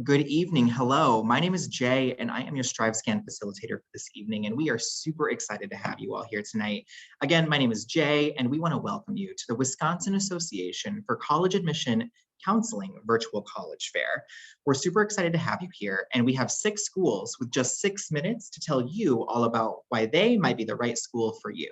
Good evening. Hello, my name is Jay, and I am your StriveScan facilitator for this evening, and we are super excited to have you all here tonight. Again, my name is Jay, and we want to welcome you to the Wisconsin Association for College Admission Counseling Virtual College Fair. We're super excited to have you here, and we have 6 schools with just 6 minutes to tell you all about why they might be the right school for you.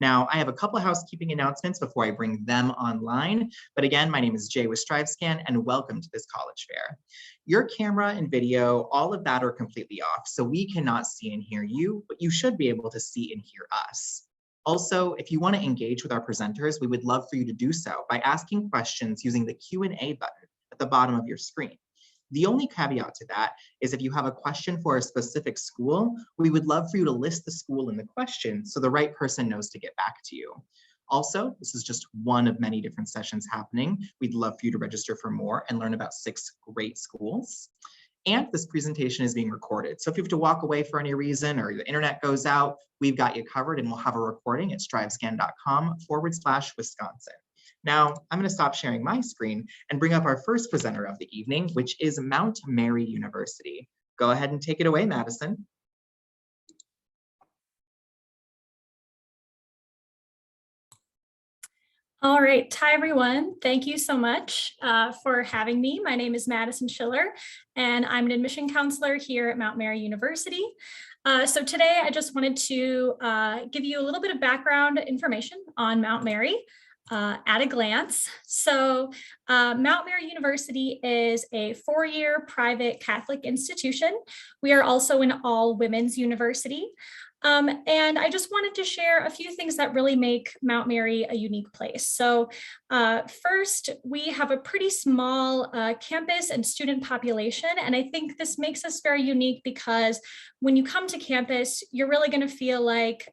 Now, I have a couple of housekeeping announcements before I bring them online. But again, my name is Jay with StriveScan, and welcome to this college fair. Your camera and video, all of that are completely off, so we cannot see and hear you, but you should be able to see and hear us. Also, if you want to engage with our presenters, we would love for you to do so by asking questions using the Q&A button at the bottom of your screen. The only caveat to that is if you have a question for a specific school, we would love for you to list the school in the question so the right person knows to get back to you. Also, this is just one of many different sessions happening. We'd love for you to register for more and learn about 6 great schools. And this presentation is being recorded. So if you have to walk away for any reason or the internet goes out, we've got you covered, and we'll have a recording at strivescan.com/Wisconsin. Now, I'm going to stop sharing my screen and bring up our first presenter of the evening, which is Mount Mary University. Go ahead and take it away, Madison. All right, hi everyone. Thank you so much for having me. My name is Madison Schiller, and I'm an admission counselor here at Mount Mary University. So today I just wanted to give you a little bit of background information on Mount Mary at a glance. So Mount Mary University is a 4-year private Catholic institution. We are also an all-women's university. And I just wanted to share a few things that really make Mount Mary a unique place. So first, we have a pretty small campus and student population. And I think this makes us very unique because when you come to campus, you're really going to feel like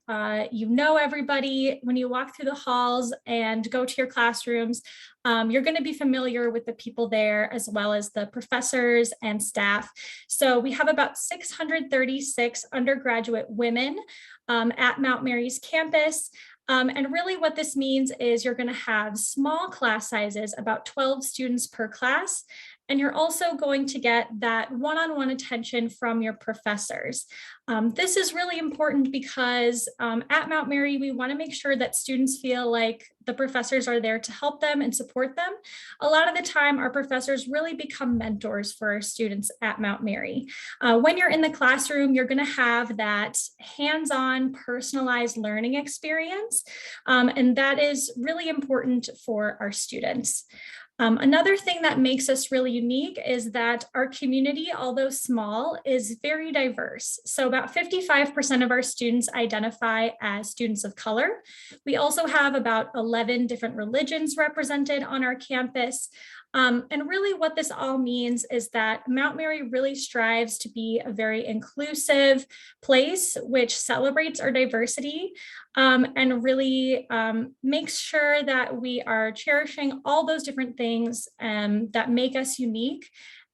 you know everybody. When you walk through the halls and go to your classrooms, you're going to be familiar with the people there as well as the professors and staff. So we have about 636 undergraduate women at Mount Mary's campus. And really what this means is you're going to have small class sizes, about 12 students per class. And you're also going to get that one-on-one attention from your professors. This is really important because at Mount Mary, we want to make sure that students feel like the professors are there to help them and support them. A lot of the time, our professors really become mentors for our students at Mount Mary. When you're in the classroom, you're going to have that hands-on personalized learning experience, and that is really important for our students. Another thing that makes us really unique is that our community, although small, is very diverse. So about 55% of our students identify as students of color. We also have about 11 different religions represented on our campus. And really what this all means is that Mount Mary really strives to be a very inclusive place which celebrates our diversity and really makes sure that we are cherishing all those different things that make us unique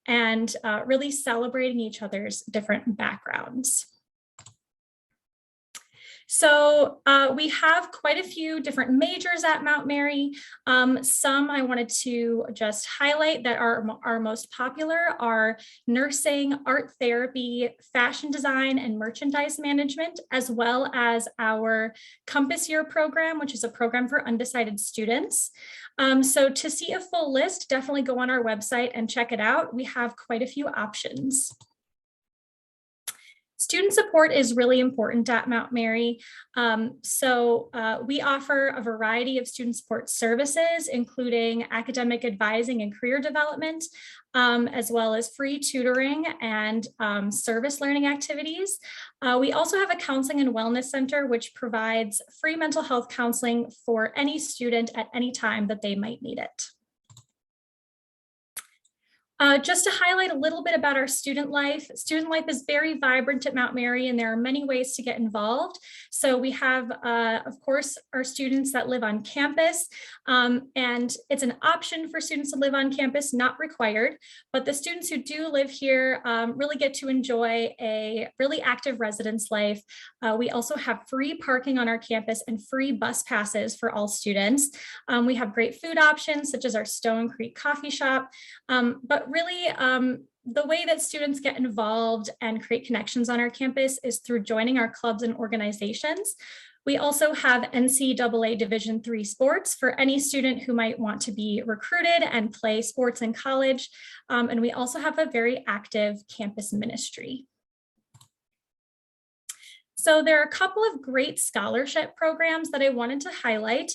and really celebrating each other's different backgrounds. So we have quite a few different majors at Mount Mary. Some I wanted to just highlight that are most popular are nursing, art therapy, fashion design, and merchandise management, as well as our Compass Year program, which is a program for undecided students. So to see a full list, definitely go on our website and check it out. We have quite a few options. Student support is really important at Mount Mary. We offer a variety of student support services, including academic advising and career development, as well as free tutoring and service learning activities. We also have a counseling and wellness center, which provides free mental health counseling for any student at any time that they might need it. Just to highlight a little bit about our student life is very vibrant at Mount Mary, and there are many ways to get involved. So we have, of course, our students that live on campus, and it's an option for students to live on campus, not required, but the students who do live here really get to enjoy a really active residence life. We also have free parking on our campus and free bus passes for all students. We have great food options, such as our Stone Creek coffee shop, but really the way that students get involved and create connections on our campus is through joining our clubs and organizations. We also have NCAA Division III sports for any student who might want to be recruited and play sports in college. And we also have a very active campus ministry. So there are a couple of great scholarship programs that I wanted to highlight.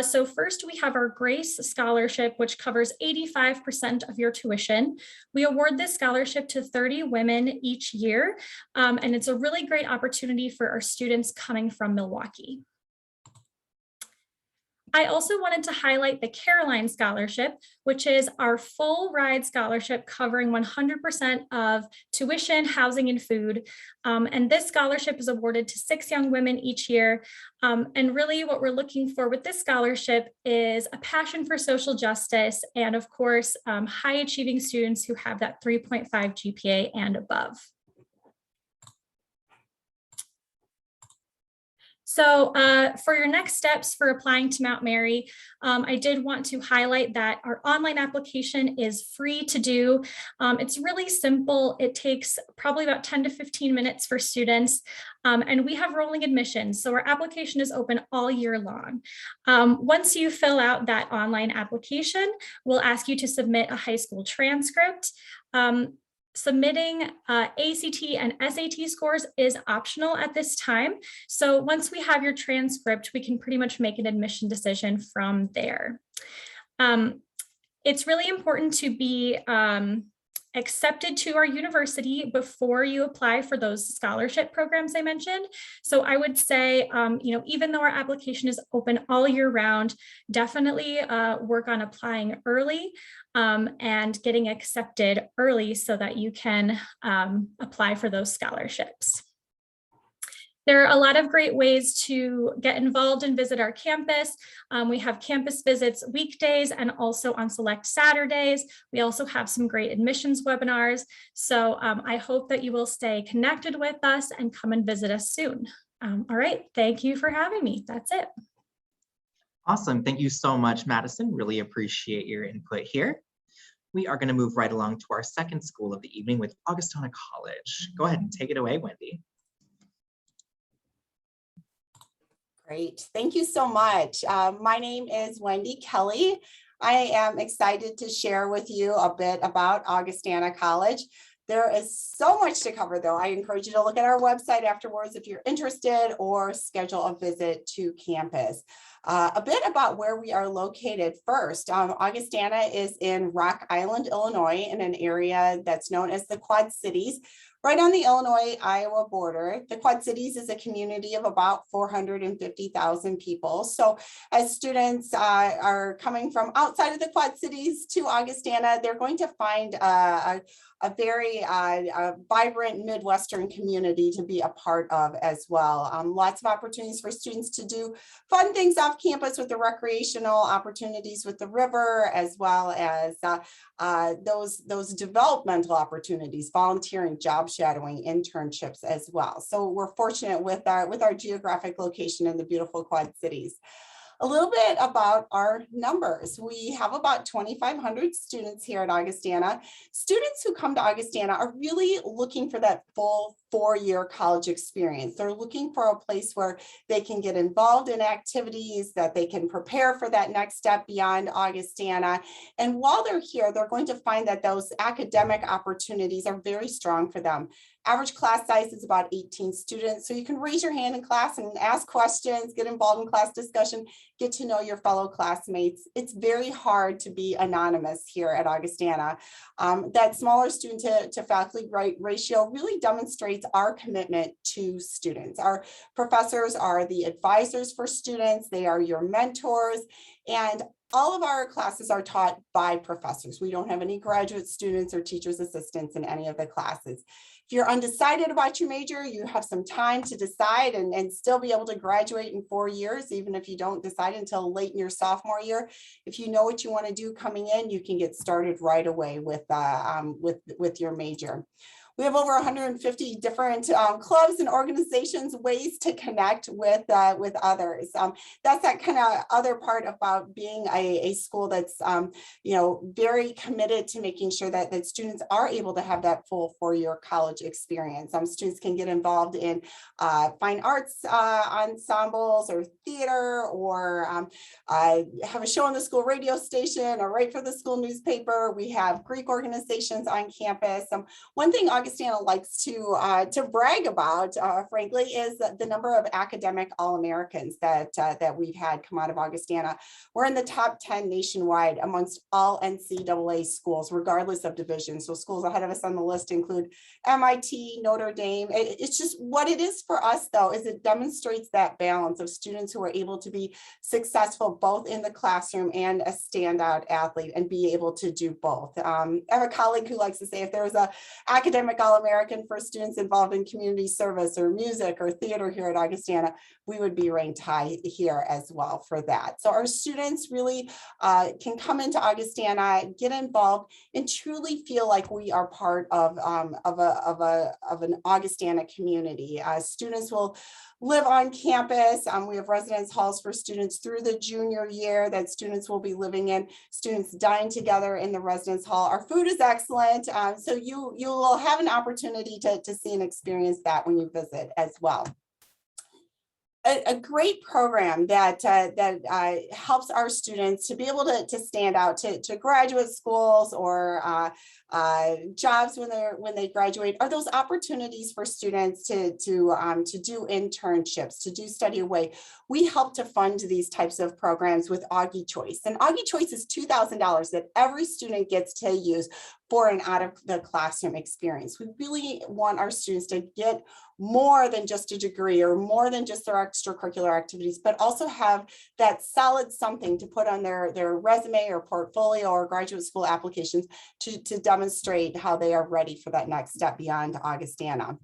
So first we have our GRACE scholarship, which covers 85% of your tuition. We award this scholarship to 30 women each year, and it's a really great opportunity for our students coming from Milwaukee. I also wanted to highlight the Caroline Scholarship, which is our full ride scholarship covering 100% of tuition, housing, and food. And this scholarship is awarded to 6 young women each year. And really what we're looking for with this scholarship is a passion for social justice and, of course, high achieving students who have that 3.5 GPA and above. So for your next steps for applying to Mount Mary, I did want to highlight that our online application is free to do. It's really simple. It takes probably about 10 to 15 minutes for students. And we have rolling admissions. So our application is open all year long. Once you fill out that online application, we'll ask you to submit a high school transcript. Submitting ACT and SAT scores is optional at this time. So once we have your transcript, we can pretty much make an admission decision from there. It's really important to be accepted to our university before you apply for those scholarship programs I mentioned. So I would say, even though our application is open all year round, definitely work on applying early and getting accepted early so that you can apply for those scholarships. There are a lot of great ways to get involved and visit our campus. We have campus visits weekdays and also on select Saturdays. We also have some great admissions webinars. So I hope that you will stay connected with us and come and visit us soon. All right, thank you for having me. That's it. Awesome. Thank you so much, Madison. Really appreciate your input here. We are going to move right along to our second school of the evening with Augustana College. Go ahead and take it away, Wendy. Great. Thank you so much. My name is Wendy Kelly. I am excited to share with you a bit about Augustana College. There is so much to cover, though. I encourage you to look at our website afterwards if you're interested, or schedule a visit to campus. A bit about where we are located first. Augustana is in Rock Island, Illinois, in an area that's known as the Quad Cities, right on the Illinois-Iowa border. The Quad Cities is a community of about 450,000 people. So as students are coming from outside of the Quad Cities to Augustana, they're going to find a very vibrant Midwestern community to be a part of as well. Lots of opportunities for students to do fun things off campus with the recreational opportunities with the river, as well as those developmental opportunities, volunteering, job shadowing, internships as well. So we're fortunate with our geographic location in the beautiful Quad Cities. A little bit about our numbers. We have about 2,500 students here at Augustana. Students who come to Augustana are really looking for that full 4-year college experience. They're looking for a place where they can get involved in activities, that they can prepare for that next step beyond Augustana. And while they're here, they're going to find that those academic opportunities are very strong for them. Average class size is about 18 students. So you can raise your hand in class and ask questions, get involved in class discussion, get to know your fellow classmates. It's very hard to be anonymous here at Augustana. That smaller student to faculty ratio really demonstrates our commitment to students. Our professors are the advisors for students. They are your mentors. And all of our classes are taught by professors. We don't have any graduate students or teachers assistants in any of the classes. If you're undecided about your major, you have some time to decide and still be able to graduate in 4 years, even if you don't decide until late in your sophomore year. If you know what you want to do coming in, you can get started right away with your major. We have over 150 different clubs and organizations, ways to connect with others. That's that kind of other part about being a school that's very committed to making sure that students are able to have that full 4-year college experience. Students can get involved in fine arts ensembles or theater, or have a show on the school radio station, or write for the school newspaper. We have Greek organizations on campus. One thing Augustana likes to brag about, frankly, is the number of academic All-Americans that we've had come out of Augustana. We're in the top 10 nationwide amongst all NCAA schools, regardless of division. So schools ahead of us on the list include MIT, Notre Dame. It's just what it is for us, though, is it demonstrates that balance of students who are able to be successful both in the classroom and a standout athlete, and be able to do both. I have a colleague who likes to say, if there was an academic All-American for students involved in community service or music or theater here at Augustana, we would be ranked high here as well for that. So our students really can come into Augustana, get involved, and truly feel like we are part of an Augustana community. Students will live on campus. We have residence halls for students through the junior year that students will be living in. Students dine together in the residence hall. Our food is excellent, so you will have an opportunity to see and experience that when you visit as well. A great program that helps our students to be able to stand out to graduate schools or jobs when they graduate are those opportunities for students to do internships, to do study away. We help to fund these types of programs with Augie Choice, and Augie Choice is $2,000 that every student gets to use for an out of the classroom experience. We really want our students to get more than just a degree or more than just their extracurricular activities, but also have that solid something to put on their resume or portfolio or graduate school applications to demonstrate how they are ready for that next step beyond Augustana.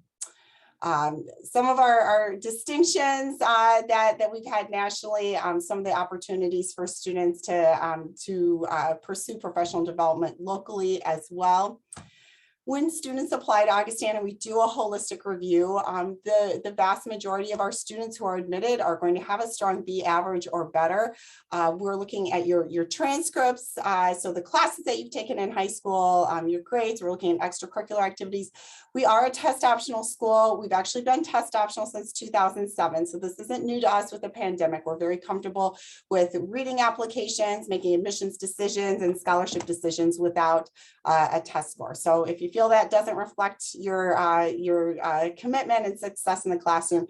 Some of our distinctions that we've had nationally, some of the opportunities for students to pursue professional development locally as well. When students apply to Augustana, we do a holistic review. The vast majority of our students who are admitted are going to have a strong B average or better. We're looking at your transcripts, so the classes that you've taken in high school, your grades. We're looking at extracurricular activities. We are a test optional school. We've actually been test optional since 2007, so this isn't new to us with the pandemic. We're very comfortable with reading applications, making admissions decisions and scholarship decisions without a test score. So if you feel that doesn't reflect your commitment and success in the classroom,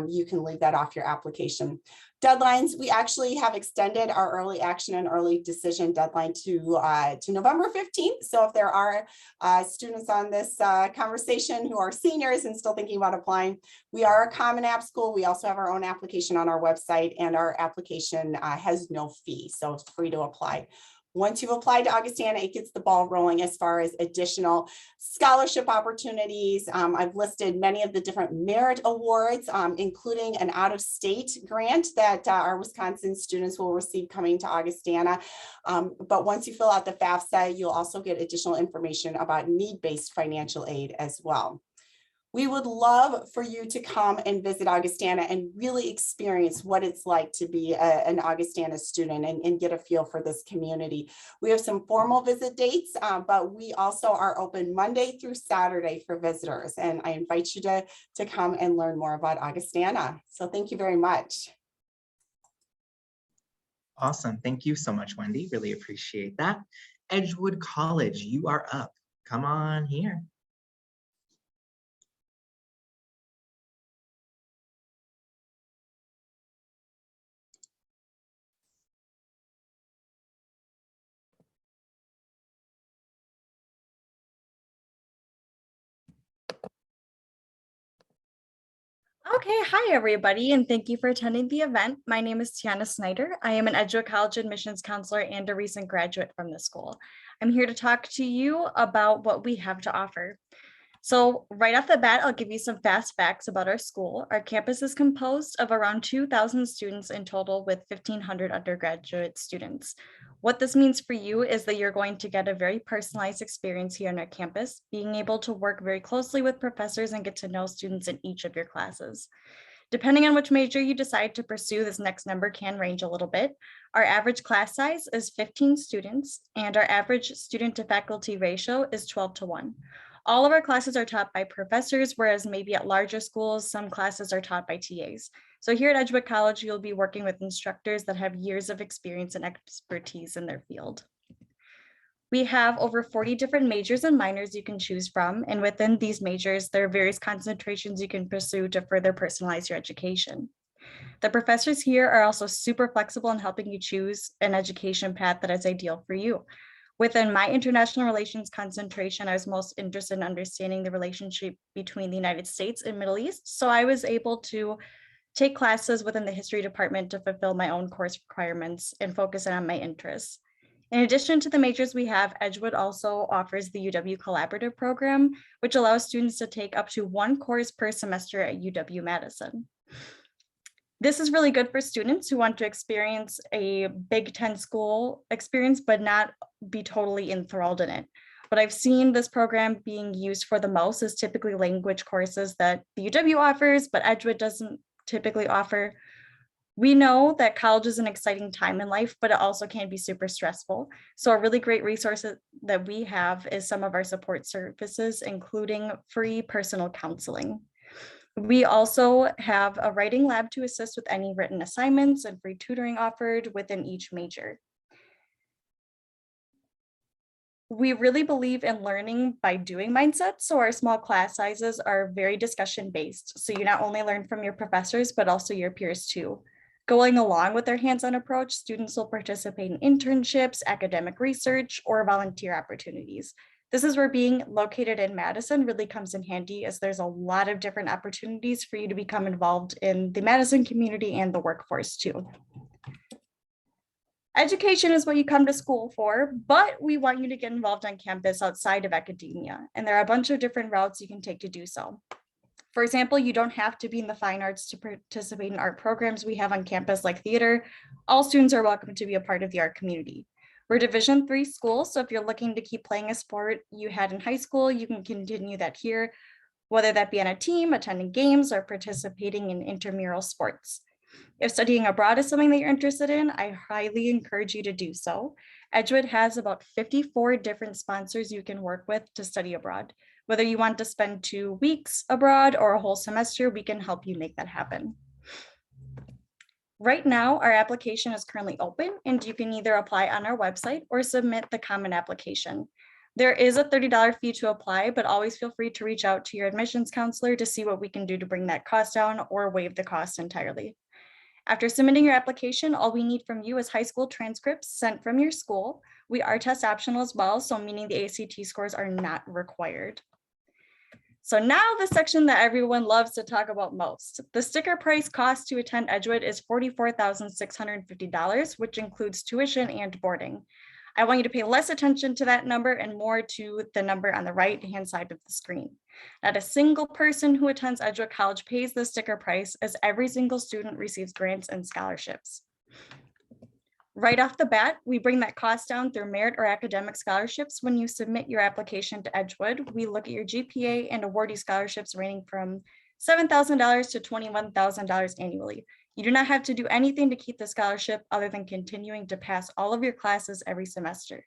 you can leave that off your application. Deadlines, we actually have extended our early action and early decision deadline to November 15th. So if there are students on this conversation who are seniors and still thinking about applying, we are a Common App school. We also have our own application on our website, and our application has no fee, so it's free to apply. Once you've applied to Augustana, it gets the ball rolling as far as additional scholarship opportunities. I've listed many of the different merit awards, including an out-of-state grant that our Wisconsin students will receive coming to Augustana. But once you fill out the FAFSA, you'll also get additional information about need-based financial aid as well. We would love for you to come and visit Augustana and really experience what it's like to be an Augustana student and get a feel for this community. We have some formal visit dates, but we also are open Monday through Saturday for visitors. And I invite you to come and learn more about Augustana. So thank you very much. Awesome. Thank you so much, Wendy. Really appreciate that. Edgewood College, you are up. Come on here. Okay, hi everybody, and thank you for attending the event. My name is Tiana Snyder. I am an Edgewood College admissions counselor and a recent graduate from the school. I'm here to talk to you about what we have to offer. So right off the bat, I'll give you some fast facts about our school. Our campus is composed of around 2,000 students in total with 1,500 undergraduate students. What this means for you is that you're going to get a very personalized experience here on our campus, being able to work very closely with professors and get to know students in each of your classes. Depending on which major you decide to pursue, this next number can range a little bit. Our average class size is 15 students, and our average student to faculty ratio is 12:1. All of our classes are taught by professors, whereas maybe at larger schools, some classes are taught by TAs. So here at Edgewood College, you'll be working with instructors that have years of experience and expertise in their field. We have over 40 different majors and minors you can choose from, and within these majors, there are various concentrations you can pursue to further personalize your education. The professors here are also super flexible in helping you choose an education path that is ideal for you. Within my international relations concentration, I was most interested in understanding the relationship between the United States and Middle East, so I was able to take classes within the history department to fulfill my own course requirements and focus on my interests. In addition to the majors we have, Edgewood also offers the UW Collaborative Program, which allows students to take up to one course per semester at UW-Madison. This is really good for students who want to experience a Big Ten school experience, but not be totally enthralled in it. What I've seen this program being used for the most is typically language courses that the UW offers, but Edgewood doesn't typically offer. We know that college is an exciting time in life, but it also can be super stressful. So a really great resource that we have is some of our support services, including free personal counseling. We also have a writing lab to assist with any written assignments and free tutoring offered within each major. We really believe in learning by doing mindset, so our small class sizes are very discussion based. So you not only learn from your professors, but also your peers too. Going along with their hands-on approach, students will participate in internships, academic research, or volunteer opportunities. This is where being located in Madison really comes in handy, as there's a lot of different opportunities for you to become involved in the Madison community and the workforce too. Education is what you come to school for, but we want you to get involved on campus outside of academia, and there are a bunch of different routes you can take to do so. For example, you don't have to be in the fine arts to participate in art programs we have on campus like theater. All students are welcome to be a part of the art community. We're a Division III school, so if you're looking to keep playing a sport you had in high school, you can continue that here, whether that be on a team, attending games, or participating in intramural sports. If studying abroad is something that you're interested in, I highly encourage you to do so. Edgewood has about 54 different sponsors you can work with to study abroad. Whether you want to spend 2 weeks abroad or a whole semester, we can help you make that happen. Right now, our application is currently open, and you can either apply on our website or submit the common application. There is a $30 fee to apply, but always feel free to reach out to your admissions counselor to see what we can do to bring that cost down or waive the cost entirely. After submitting your application, all we need from you is high school transcripts sent from your school. We are test optional as well, so meaning the ACT scores are not required. So now the section that everyone loves to talk about most. The sticker price cost to attend Edgewood is $44,650, which includes tuition and boarding. I want you to pay less attention to that number and more to the number on the right-hand side of the screen. Not a single person who attends Edgewood College pays the sticker price, as every single student receives grants and scholarships. Right off the bat, we bring that cost down through merit or academic scholarships. When you submit your application to Edgewood, we look at your GPA and awardee scholarships ranging from $7,000 to $21,000 annually. You do not have to do anything to keep the scholarship other than continuing to pass all of your classes every semester.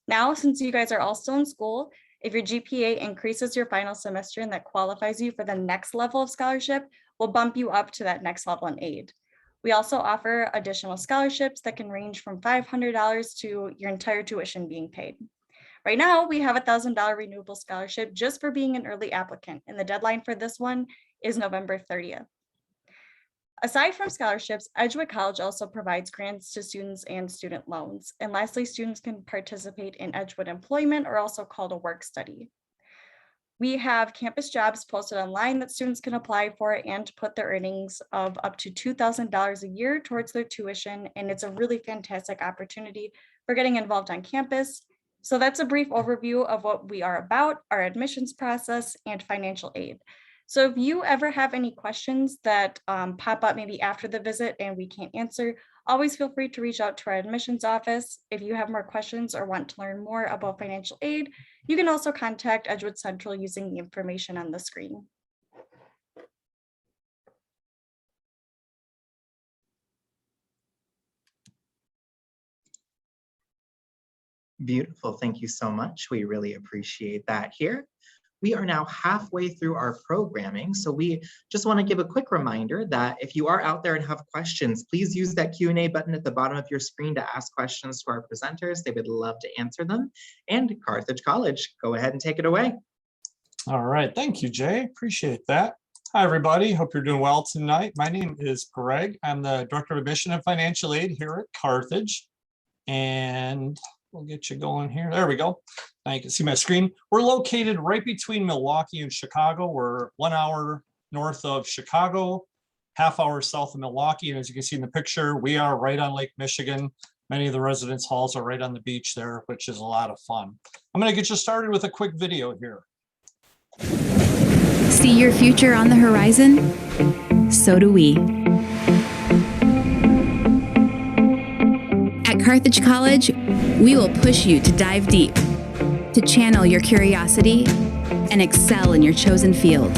Now, since you guys are all still in school, if your GPA increases your final semester and that qualifies you for the next level of scholarship, we'll bump you up to that next level in aid. We also offer additional scholarships that can range from $500 to your entire tuition being paid. Right now, we have a $1,000 renewable scholarship just for being an early applicant, and the deadline for this one is November 30th. Aside from scholarships, Edgewood College also provides grants to students and student loans. And lastly, students can participate in Edgewood employment, or also called a work study. We have campus jobs posted online that students can apply for and put their earnings of up to $2,000 a year towards their tuition. And it's a really fantastic opportunity for getting involved on campus. So that's a brief overview of what we are about, our admissions process, and financial aid. So if you ever have any questions that pop up maybe after the visit and we can't answer, Always feel free to reach out to our admissions office. If you have more questions or want to learn more about financial aid, you can also contact Edgewood Central using the information on the screen. Beautiful. Thank you so much. We really appreciate that here. We are now halfway through our programming, so we just want to give a quick reminder that if you are out there and have questions, please use that Q&A button at the bottom of your screen to ask questions to our presenters. They would love to answer them. And Carthage College, go ahead and take it away. All right, thank you, Jay. Appreciate that. Hi, everybody. Hope you're doing well tonight. My name is Greg. I'm the Director of Admission and Financial Aid here at Carthage. And we'll get you going here. There we go. Now you can see my screen. We're located right between Milwaukee and Chicago. We're 1 hour north of Chicago, half hour south of Milwaukee. And as you can see in the picture, we are right on Lake Michigan. Many of the residence halls are right on the beach there, which is a lot of fun. I'm going to get you started with a quick video here. See your future on the horizon? So do we. At Carthage College, we will push you to dive deep, to channel your curiosity, and excel in your chosen field.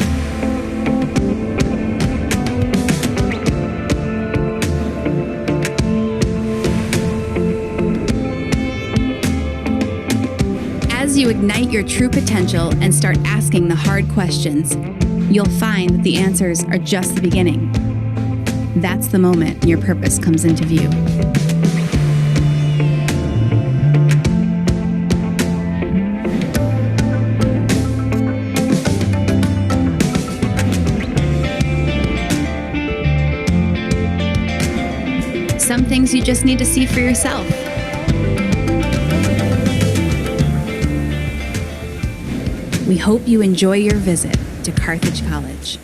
As you ignite your true potential and start asking the hard questions, you'll find that the answers are just the beginning. That's the moment your purpose comes into view. Some things you just need to see for yourself. We hope you enjoy your visit to Carthage College.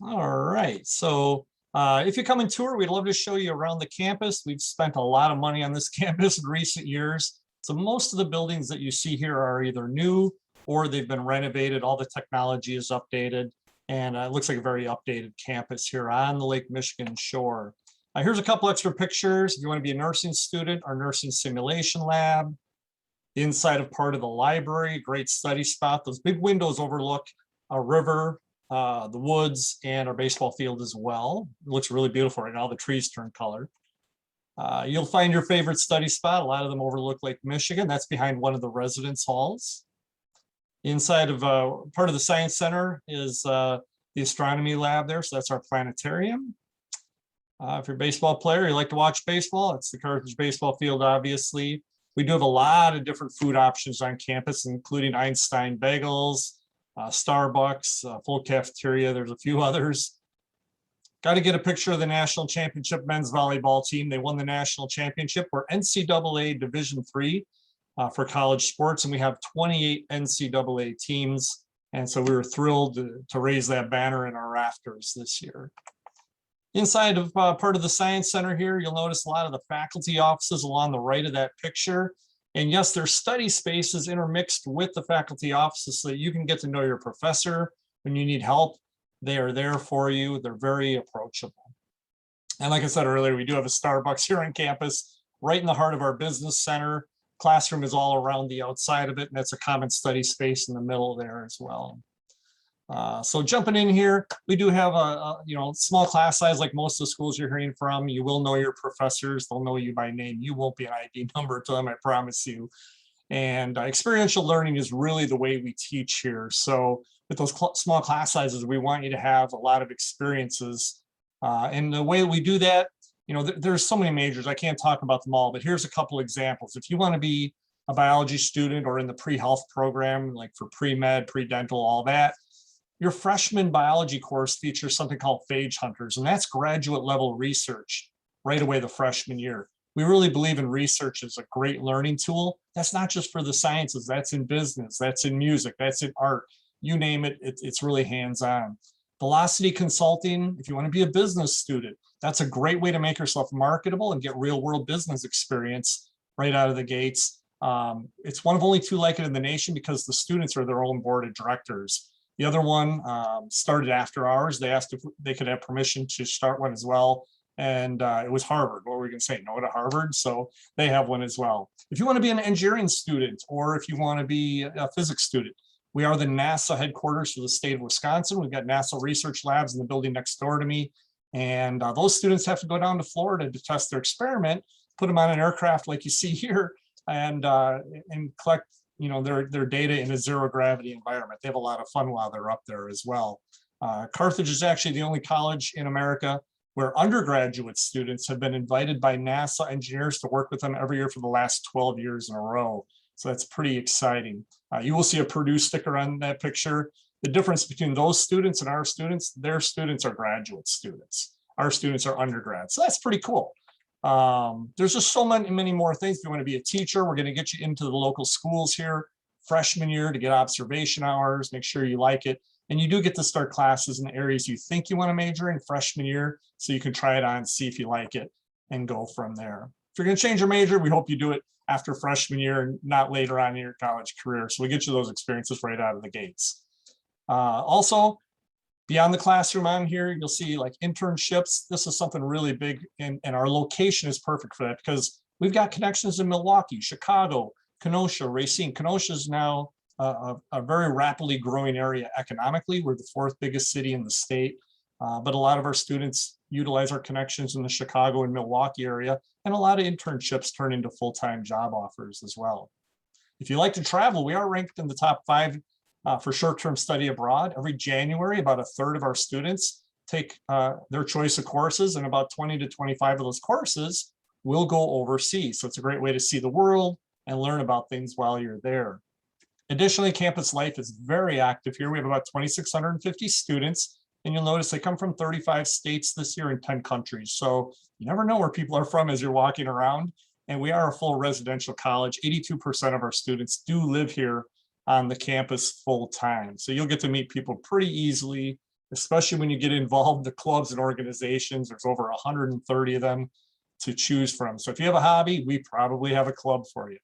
All right, so if you come and tour, we'd love to show you around the campus. We've spent a lot of money on this campus in recent years. So most of the buildings that you see here are either new or they've been renovated. All the technology is updated, and it looks like a very updated campus here on the Lake Michigan shore. Here's a couple extra pictures. If you want to be a nursing student, our nursing simulation lab. Inside of part of the library, great study spot. Those big windows overlook a river, the woods, and our baseball field as well. It looks really beautiful right now. The trees turn color. You'll find your favorite study spot. A lot of them overlook Lake Michigan. That's behind one of the residence halls. Inside of part of the science center is the astronomy lab there. So that's our planetarium. If you're a baseball player, you like to watch baseball, it's the Carthage baseball field, obviously. We do have a lot of different food options on campus, including Einstein bagels, Starbucks, full cafeteria. There's a few others. Got to get a picture of the national championship men's volleyball team. They won the national championship. We're NCAA Division III for college sports, and we have 28 NCAA teams. And so we were thrilled to raise that banner in our rafters this year. Inside of part of the Science Center here, you'll notice a lot of the faculty offices along the right of that picture. And yes, there's study spaces intermixed with the faculty offices so that you can get to know your professor when you need help. They are there for you. They're very approachable. And like I said earlier, we do have a Starbucks here on campus, right in the heart of our business center. Classroom is all around the outside of it, and that's a common study space in the middle there as well. So jumping in here, we do have a small class size like most of the schools you're hearing from. You will know your professors. They'll know you by name. You won't be an ID number to them, I promise you. And experiential learning is really the way we teach here. So with those small class sizes, we want you to have a lot of experiences. And the way we do that, there's so many majors. I can't talk about them all, but here's a couple examples. If you want to be a biology student or in the pre-health program, like for pre-med, pre-dental, all that, your freshman biology course features something called Phage Hunters, and that's graduate level research right away the freshman year. We really believe in research as a great learning tool. That's not just for the sciences, that's in business, that's in music, that's in art, you name it, it's really hands-on. Velocity consulting, if you want to be a business student, that's a great way to make yourself marketable and get real world business experience right out of the gates. It's one of only two like it in the nation because the students are their own board of directors. The other one started after ours. They asked if they could have permission to start one as well. And it was Harvard. What were we going to say? No to Harvard. So they have one as well. If you want to be an engineering student, or if you want to be a physics student, we are the NASA headquarters for the state of Wisconsin. We've got NASA research labs in the building next door to me. And those students have to go down to Florida to test their experiment, put them on an aircraft like you see here, and collect their data in a zero gravity environment. They have a lot of fun while they're up there as well. Carthage is actually the only college in America where undergraduate students have been invited by NASA engineers to work with them every year for the last 12 years in a row. So that's pretty exciting. You will see a Purdue sticker on that picture. The difference between those students and our students, their students are graduate students. Our students are undergrads. So that's pretty cool. There's just so many more things. If you want to be a teacher, we're going to get you into the local schools here freshman year to get observation hours, make sure you like it. And you do get to start classes in the areas you think you want to major in freshman year, so you can try it on, see if you like it, and go from there. If you're going to change your major, we hope you do it after freshman year and not later on in your college career. So we get you those experiences right out of the gates. Also, beyond the classroom on here, you'll see like internships. This is something really big, and our location is perfect for that because we've got connections in Milwaukee, Chicago, Kenosha, Racine. Kenosha is now a very rapidly growing area economically. We're the fourth biggest city in the state, but a lot of our students utilize our connections in the Chicago and Milwaukee area, and a lot of internships turn into full-time job offers as well. If you like to travel, we are ranked in the top 5 for short-term study abroad. Every January, about a third of our students take their choice of courses, and about 20 to 25 of those courses will go overseas. So it's a great way to see the world and learn about things while you're there. Additionally, campus life is very active here. We have about 2,650 students, and you'll notice they come from 35 states this year in 10 countries. So you never know where people are from as you're walking around. And we are a full residential college. 82% of our students do live here on the campus full time. So you'll get to meet people pretty easily, especially when you get involved in the clubs and organizations. There's over 130 of them to choose from. So if you have a hobby, we probably have a club for you.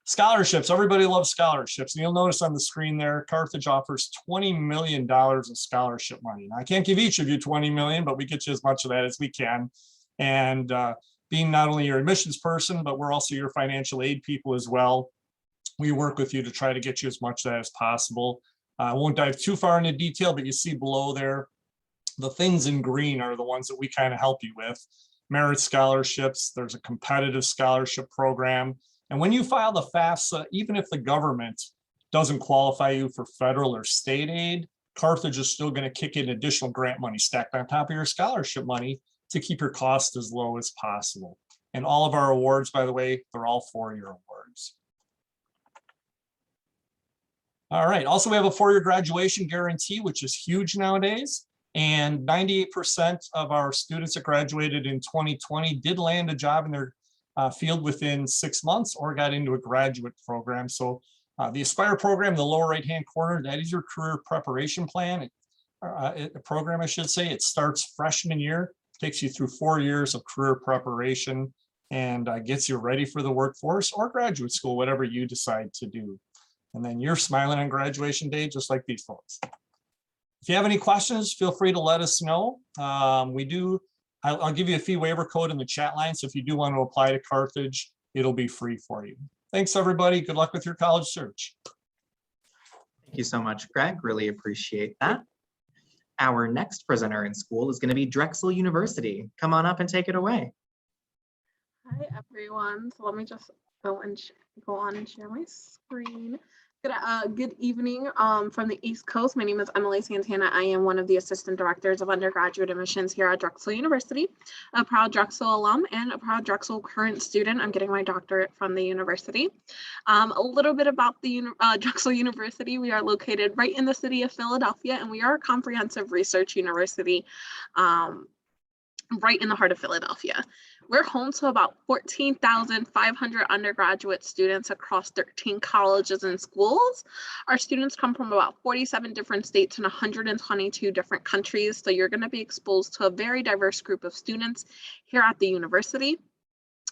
Scholarships, everybody loves scholarships. And you'll notice on the screen there, Carthage offers $20 million in scholarship money. Now, I can't give each of you $20 million, but we get you as much of that as we can. And being not only your admissions person, but we're also your financial aid people as well. We work with you to try to get you as much of that as possible. I won't dive too far into detail, but you see below there, the things in green are the ones that we kind of help you with. Merit scholarships, there's a competitive scholarship program. And when you file the FAFSA, even if the government doesn't qualify you for federal or state aid, Carthage is still going to kick in additional grant money stacked on top of your scholarship money to keep your cost as low as possible. And all of our awards, by the way, they're all 4-year awards. All right, also we have a 4-year graduation guarantee, which is huge nowadays. And 98% of our students that graduated in 2020 did land a job in their field within 6 months or got into a graduate program. So the Aspire program, the lower right-hand corner, that is your career preparation plan. A program, I should say. It starts freshman year, takes you through 4 years of career preparation, and gets you ready for the workforce or graduate school, whatever you decide to do. And then you're smiling on graduation day, just like these folks. If you have any questions, feel free to let us know. I'll give you a fee waiver code in the chat line. So if you do want to apply to Carthage, it'll be free for you. Thanks, everybody. Good luck with your college search. Thank you so much, Greg. Really appreciate that. Our next presenter in school is going to be Drexel University. Come on up and take it away. Hi, everyone. So let me just go on and share my screen. Good evening from the East Coast. My name is Emily Santana. I am one of the assistant directors of undergraduate admissions here at Drexel University, a proud Drexel alum and a proud Drexel current student. I'm getting my doctorate from the university. A little bit about the Drexel University. We are located right in the city of Philadelphia, and we are a comprehensive research university right in the heart of Philadelphia. We're home to about 14,500 undergraduate students across 13 colleges and schools. Our students come from about 47 different states and 122 different countries. So you're going to be exposed to a very diverse group of students here at the university.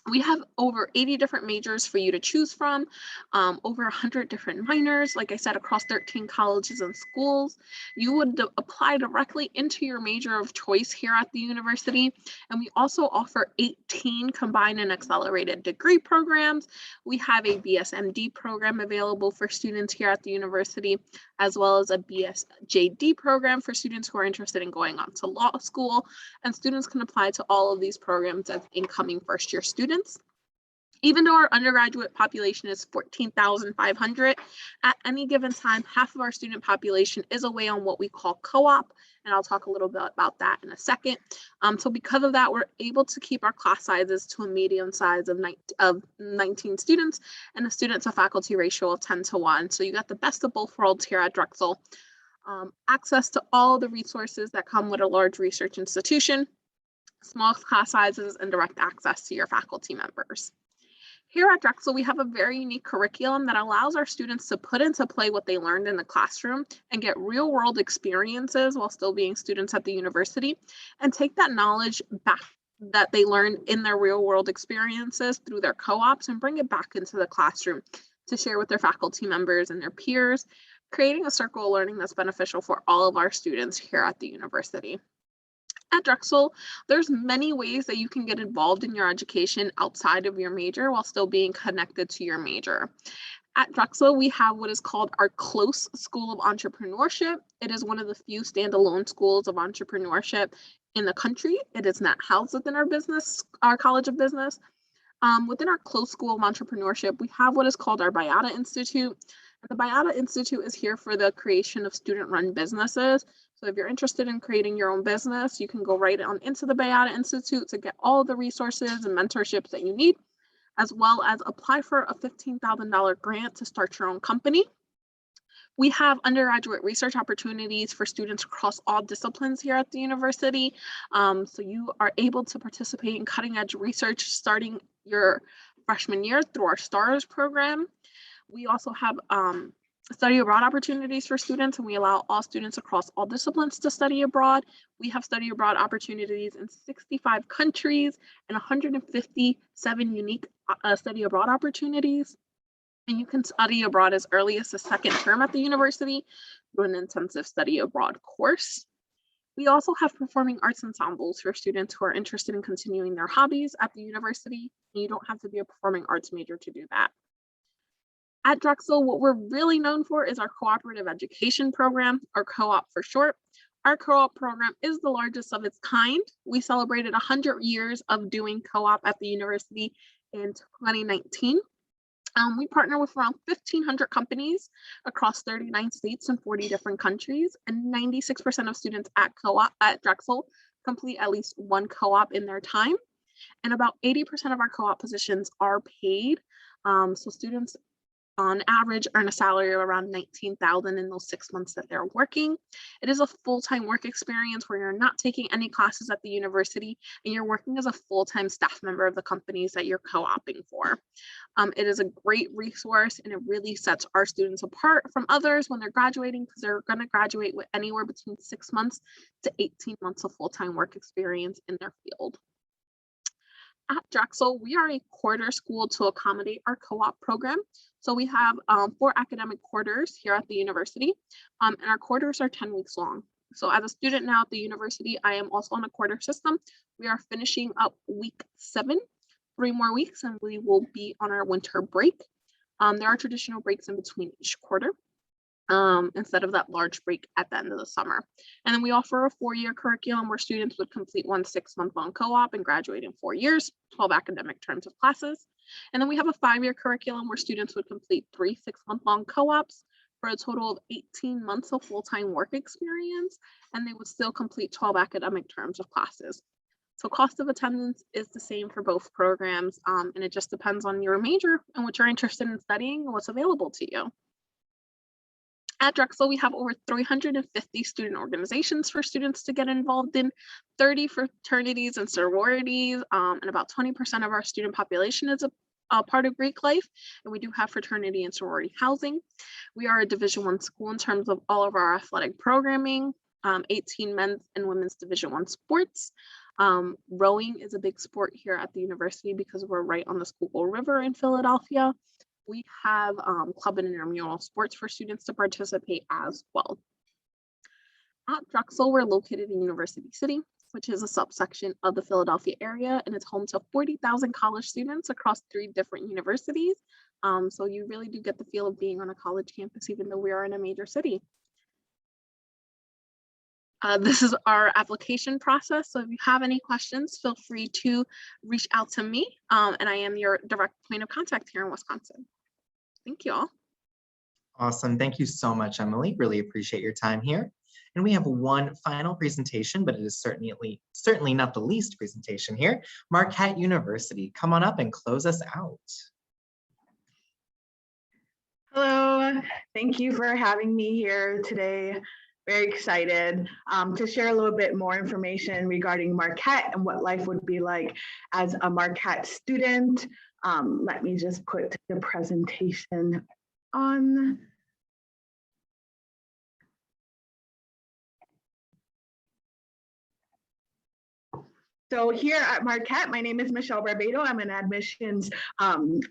We have over 80 different majors for you to choose from, over 100 different minors, like I said, across 13 colleges and schools. You would apply directly into your major of choice here at the university. And we also offer 18 combined and accelerated degree programs. We have a BSMD program available for students here at the university, as well as a BSJD program for students who are interested in going on to law school. And students can apply to all of these programs as incoming first-year students. Even though our undergraduate population is 14,500, at any given time, half of our student population is away on what we call co-op, and I'll talk a little bit about that in a second. So because of that, we're able to keep our class sizes to a median size of 19 students and a student to faculty ratio of 10:1. So you got the best of both worlds here at Drexel. Access to all the resources that come with a large research institution, small class sizes, and direct access to your faculty members. Here at Drexel, we have a very unique curriculum that allows our students to put into play what they learned in the classroom and get real world experiences while still being students at the university, and take that knowledge back that they learned in their real world experiences through their co-ops and bring it back into the classroom to share with their faculty members and their peers, creating a circle of learning that's beneficial for all of our students here at the university. At Drexel, there's many ways that you can get involved in your education outside of your major while still being connected to your major. At Drexel, we have what is called our Close School of Entrepreneurship. It is one of the few standalone schools of entrepreneurship in the country. It is not housed within our College of Business. Within our Close School of Entrepreneurship, we have what is called our BIATA Institute. The BIATA Institute is here for the creation of student-run businesses. So if you're interested in creating your own business, you can go right on into the BIATA Institute to get all the resources and mentorships that you need, as well as apply for a $15,000 grant to start your own company. We have undergraduate research opportunities for students across all disciplines here at the university. So you are able to participate in cutting-edge research starting your freshman year through our STARS program. We also have study abroad opportunities for students, and we allow all students across all disciplines to study abroad. We have study abroad opportunities in 65 countries and 157 unique study abroad opportunities. And you can study abroad as early as the second term at the university through an intensive study abroad course. We also have performing arts ensembles for students who are interested in continuing their hobbies at the university. And you don't have to be a performing arts major to do that. At Drexel, what we're really known for is our cooperative education program, or co-op for short. Our co-op program is the largest of its kind. We celebrated 100 years of doing co-op at the university in 2019. We partner with around 1,500 companies across 39 states and 40 different countries, and 96% of students at Drexel complete at least one co-op in their time. And about 80% of our co-op positions are paid. So students on average earn a salary of around $19,000 in those 6 months that they're working. It is a full-time work experience where you're not taking any classes at the university and you're working as a full-time staff member of the companies that you're co-oping for. It is a great resource, and it really sets our students apart from others when they're graduating, because they're going to graduate with anywhere between 6 months to 18 months of full-time work experience in their field. At Drexel, we are a quarter school to accommodate our co-op program. So we have 4 academic quarters here at the university, and our quarters are 10 weeks long. So as a student now at the university, I am also on a quarter system. We are finishing up week 7, 3 more weeks, and we will be on our winter break. There are traditional breaks in between each quarter, instead of that large break at the end of the summer. And then we offer a 4-year curriculum where students would complete 1 6-month-long co-op and graduate in 4 years, 12 academic terms of classes. And then we have a 5-year curriculum where students would complete 3 6-month-long co-ops for a total of 18 months of full-time work experience, and they would still complete 12 academic terms of classes. So cost of attendance is the same for both programs, and it just depends on your major and what you're interested in studying and what's available to you. At Drexel, we have over 350 student organizations for students to get involved in, 30 fraternities and sororities, and about 20% of our student population is a part of Greek life, and we do have fraternity and sorority housing. We are a Division I school in terms of all of our athletic programming, 18 men's and women's Division I sports. Rowing is a big sport here at the university because we're right on the Schuylkill River in Philadelphia. We have club and intramural sports for students to participate as well. At Drexel, we're located in University City, which is a subsection of the Philadelphia area, and it's home to 40,000 college students across 3 different universities. So you really do get the feel of being on a college campus, even though we are in a major city. This is our application process. So if you have any questions, feel free to reach out to me. And I am your direct point of contact here in Wisconsin. Thank you all. Awesome. Thank you so much, Emily. Really appreciate your time here. And we have one final presentation, but it is certainly not the least presentation here. Marquette University, come on up and close us out. Hello, thank you for having me here today. Very excited to share a little bit more information regarding Marquette and what life would be like as a Marquette student. Let me just put the presentation on. So here at Marquette, my name is Michelle Barbado. I'm an admissions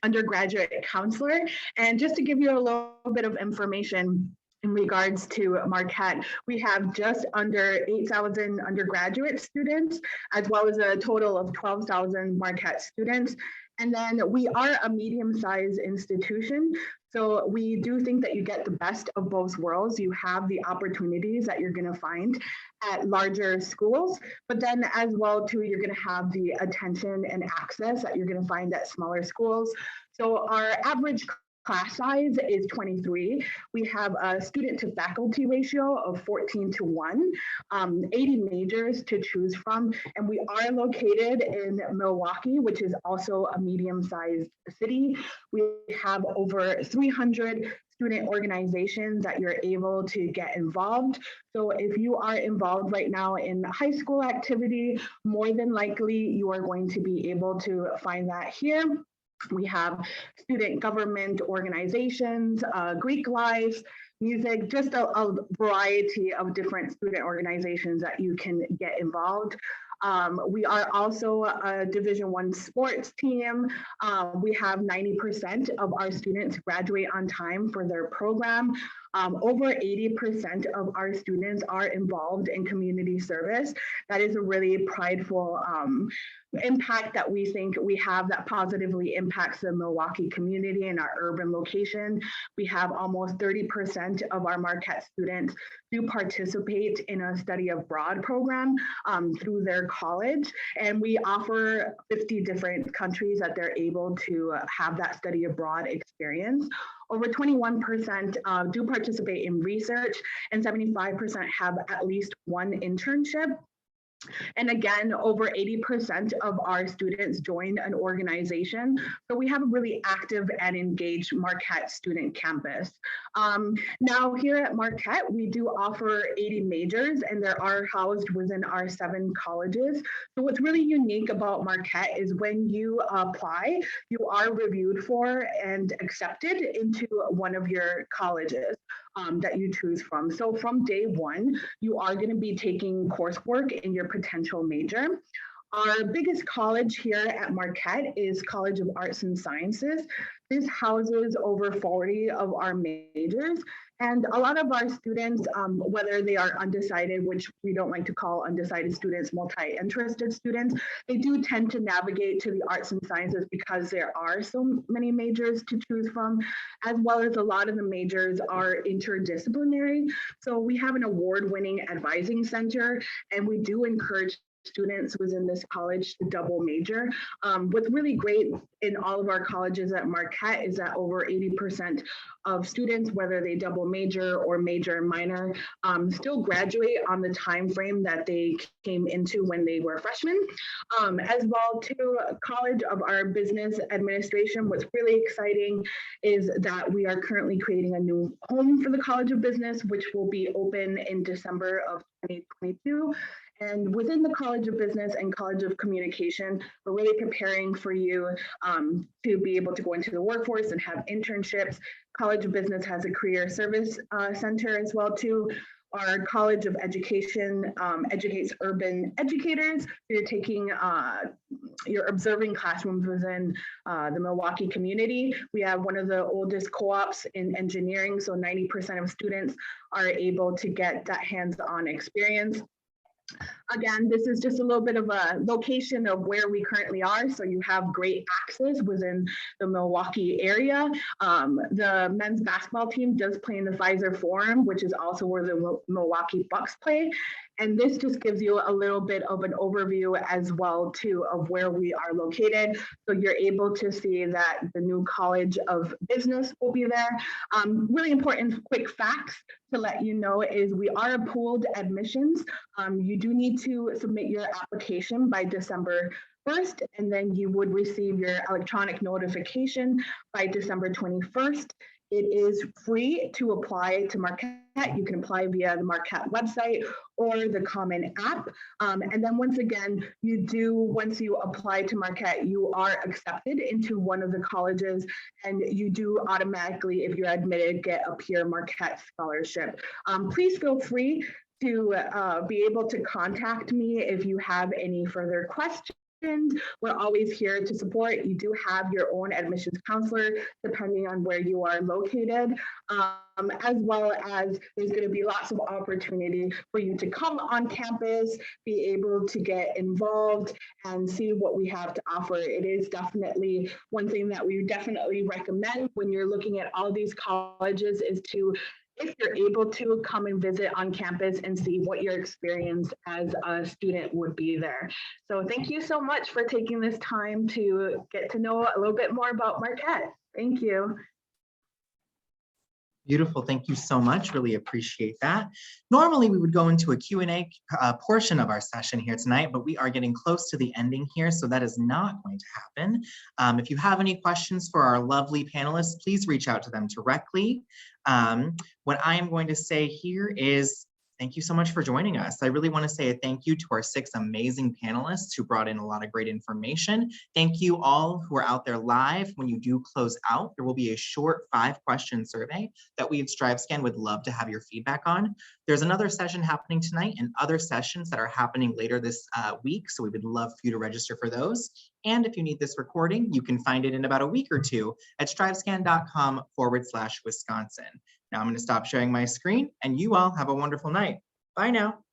undergraduate counselor. And just to give you a little bit of information in regards to Marquette, we have just under 8,000 undergraduate students, as well as a total of 12,000 Marquette students. And then we are a medium-sized institution. So we do think that you get the best of both worlds. You have the opportunities that you're going to find at larger schools, but then as well too, you're going to have the attention and access that you're going to find at smaller schools. So our average class size is 23. We have a student to faculty ratio of 14:1, 80 majors to choose from. And we are located in Milwaukee, which is also a medium-sized city. We have over 300 student organizations that you're able to get involved. So if you are involved right now in high school activity, more than likely you are going to be able to find that here. We have student government organizations, Greek life, music, just a variety of different student organizations that you can get involved. We are also a Division I sports team. We have 90% of our students graduate on time for their program. Over 80% of our students are involved in community service. That is a really prideful impact that we think we have that positively impacts the Milwaukee community and our urban location. We have almost 30% of our Marquette students do participate in a study abroad program through their college. And we offer 50 different countries that they're able to have that study abroad experience. Over 21% do participate in research, and 75% have at least one internship. And again, over 80% of our students join an organization. So we have a really active and engaged Marquette student campus. Now here at Marquette, we do offer 80 majors, and they are housed within our 7 colleges. So what's really unique about Marquette is when you apply, you are reviewed for and accepted into one of your colleges that you choose from. So from day one, you are going to be taking coursework in your potential major. Our biggest college here at Marquette is College of Arts and Sciences. This houses over 40 of our majors. And a lot of our students, whether they are undecided, which we don't like to call undecided students, multi-interested students, they do tend to navigate to the arts and sciences because there are so many majors to choose from, as well as a lot of the majors are interdisciplinary. So we have an award-winning advising center, and we do encourage students within this college to double major. What's really great in all of our colleges at Marquette is that over 80% of students, whether they double major or major and minor, still graduate on the time frame that they came into when they were freshmen. As well to College of our Business Administration, what's really exciting is that we are currently creating a new home for the College of Business, which will be open in December of 2022. And within the College of Business and College of Communication, we're really preparing for you to be able to go into the workforce and have internships. College of Business has a career service center as well too. Our College of Education educates urban educators. You're taking, you're observing classrooms within the Milwaukee community. We have one of the oldest co-ops in engineering, so 90% of students are able to get that hands-on experience. Again, this is just a little bit of a location of where we currently are. So you have great access within the Milwaukee area. The men's basketball team does play in the Pfizer Forum, which is also where the Milwaukee Bucks play. And this just gives you a little bit of an overview as well too of where we are located. So you're able to see that the new College of Business will be there. Really important quick facts to let you know is we are a pooled admissions. You do need to submit your application by December 1st, and then you would receive your electronic notification by December 21st. It is free to apply to Marquette. You can apply via the Marquette website or the Common app. And then once again, once you apply to Marquette, you are accepted into one of the colleges, and you do automatically, if you're admitted, get a peer Marquette scholarship. Please feel free to be able to contact me if you have any further questions. We're always here to support. You do have your own admissions counselor, depending on where you are located, as well as there's going to be lots of opportunity for you to come on campus, be able to get involved and see what we have to offer. It is definitely one thing that we definitely recommend when you're looking at all these colleges is to, if you're able to, come and visit on campus and see what your experience as a student would be there. So thank you so much for taking this time to get to know a little bit more about Marquette. Thank you. Beautiful. Thank you so much. Really appreciate that. Normally, we would go into a Q&A portion of our session here tonight, but we are getting close to the ending here, so that is not going to happen. If you have any questions for our lovely panelists, please reach out to them directly. What I am going to say here is thank you so much for joining us. I really want to say a thank you to our 6 amazing panelists who brought in a lot of great information. Thank you all who are out there live. When you do close out, there will be a short 5-question survey that we at StriveScan would love to have your feedback on. There's another session happening tonight and other sessions that are happening later this week, so we would love for you to register for those. And if you need this recording, you can find it in about a week or two at strivescan.com/Wisconsin. Now I'm going to stop sharing my screen, and you all have a wonderful night. Bye now.